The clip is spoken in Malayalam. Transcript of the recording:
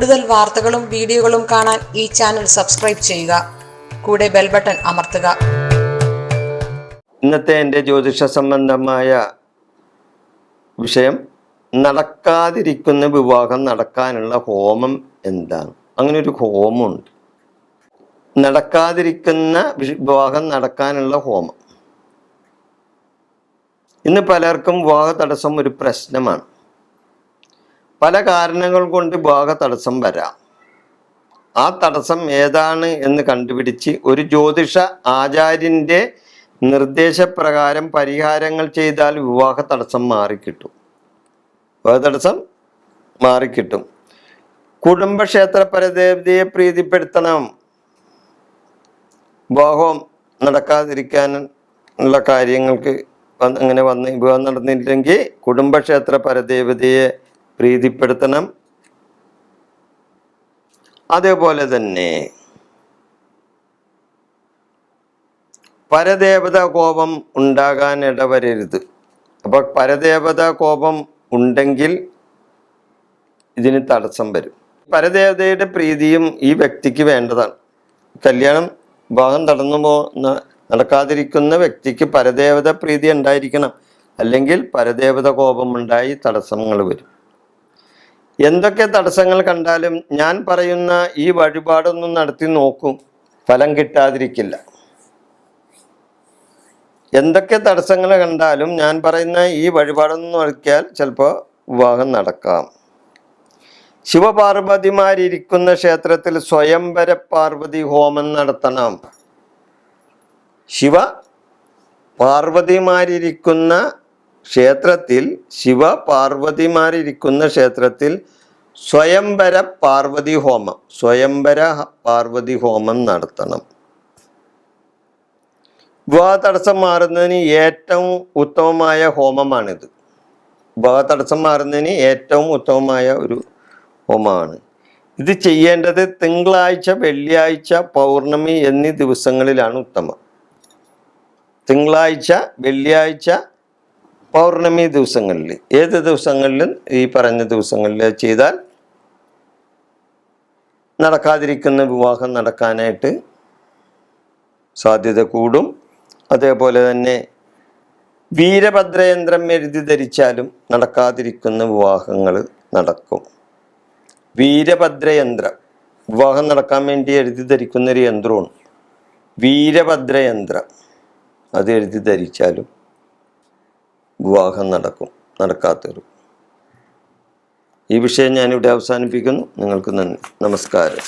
കൂടുതൽ വാർത്തകളും വീഡിയോകളും കാണാൻ ഈ ചാനൽ സബ്സ്ക്രൈബ് ചെയ്യുക. കൂടെ ബെൽ ബട്ടൺ അമർത്തുക. ഇന്നത്തെ എൻ്റെ ജ്യോതിഷ സംബന്ധമായ വിഷയം, നടക്കാതിരിക്കുന്ന വിവാഹം നടക്കാനുള്ള ഹോമം എന്താണ്? അങ്ങനെ ഒരു ഹോമമുണ്ട്. നടക്കാതിരിക്കുന്ന വിവാഹം നടക്കാനുള്ള ഹോമം. ഇന്ന് പലർക്കും വിവാഹ തടസ്സം ഒരു പ്രശ്നമാണ്. പല കാരണങ്ങൾ കൊണ്ട് വിവാഹ തടസ്സം വരാം. ആ തടസ്സം ഏതാണ് എന്ന് കണ്ടുപിടിച്ച് ഒരു ജ്യോതിഷ ആചാര്യൻ്റെ നിർദ്ദേശപ്രകാരം പരിഹാരങ്ങൾ ചെയ്താൽ വിവാഹ തടസ്സം മാറിക്കിട്ടും. വിവാഹ തടസ്സം മാറിക്കിട്ടും. കുടുംബക്ഷേത്ര പരദേവതയെ പ്രീതിപ്പെടുത്തണം. വിവാഹം നടക്കാതിരിക്കാനുള്ള കാര്യങ്ങൾക്ക് അങ്ങനെ വിവാഹം നടന്നില്ലെങ്കിൽ കുടുംബക്ഷേത്ര പരദേവതയെ പ്രീതിപ്പെടുത്തണം. അതേപോലെ തന്നെ പരദേവത കോപം ഉണ്ടാകാൻ ഇടവരരുത്. അപ്പൊ പരദേവത കോപം ഉണ്ടെങ്കിൽ ഇതിന് തടസ്സം വരും. പരദേവതയുടെ പ്രീതിയും ഈ വ്യക്തിക്ക് വേണ്ടതാണ്. കല്യാണം വിവാഹം നടക്കാതിരിക്കുന്ന വ്യക്തിക്ക് പരദേവത പ്രീതി ഉണ്ടായിരിക്കണം. അല്ലെങ്കിൽ പരദേവത കോപമുണ്ടായി തടസ്സങ്ങൾ വരും. എന്തൊക്കെ തടസ്സങ്ങൾ കണ്ടാലും ഞാൻ പറയുന്ന ഈ വഴിപാടൊന്നും നടത്തി നോക്കും, ഫലം കിട്ടാതിരിക്കില്ല. എന്തൊക്കെ തടസ്സങ്ങൾ കണ്ടാലും ഞാൻ പറയുന്ന ഈ വഴിപാടൊന്നും നടത്തിയാൽ ചിലപ്പോൾ വിവാഹം നടക്കാം. ശിവപാർവതിമാരിയ്ക്കുന്ന ക്ഷേത്രത്തിൽ സ്വയംവര പാർവതി ഹോമം നടത്തണം. ശിവ പാർവതിമാരിയ്ക്കുന്ന ക്ഷേത്രത്തിൽ സ്വയംവര പാർവതി ഹോമം നടത്തണം. വിവാഹ തടസ്സം മാറുന്നതിന് ഏറ്റവും ഉത്തമമായ ഹോമമാണിത്. വിവാഹ തടസ്സം മാറുന്നതിന് ഏറ്റവും ഉത്തമമായ ഒരു ഹോമമാണ്. ഇത് ചെയ്യേണ്ടത് തിങ്കളാഴ്ച, വെള്ളിയാഴ്ച, പൗർണമി എന്നീ ദിവസങ്ങളിലാണ് ഉത്തമം. തിങ്കളാഴ്ച, വെള്ളിയാഴ്ച, പൗർണമി ദിവസങ്ങളിൽ, ഏത് ദിവസങ്ങളിലും ഈ പറഞ്ഞ ദിവസങ്ങളിൽ ചെയ്താൽ നടക്കാതിരിക്കുന്ന വിവാഹം നടക്കാനായിട്ട് സാധ്യത കൂടും. അതേപോലെ തന്നെ വീരഭദ്രയന്ത്രം എഴുതി ധരിച്ചാലും നടക്കാതിരിക്കുന്ന വിവാഹങ്ങൾ നടക്കും. വീരഭദ്രയന്ത്രം വിവാഹം നടക്കാൻ വേണ്ടി എഴുതി ധരിക്കുന്നൊരു യന്ത്രമാണ് വീരഭദ്രയന്ത്രം. അത് എഴുതി ധരിച്ചാലും വിവാഹം നടക്കാത്തവരും. ഈ വിഷയം ഞാനിവിടെ അവസാനിപ്പിക്കുന്നു. നിങ്ങൾക്ക് നന്ദി, നമസ്കാരം.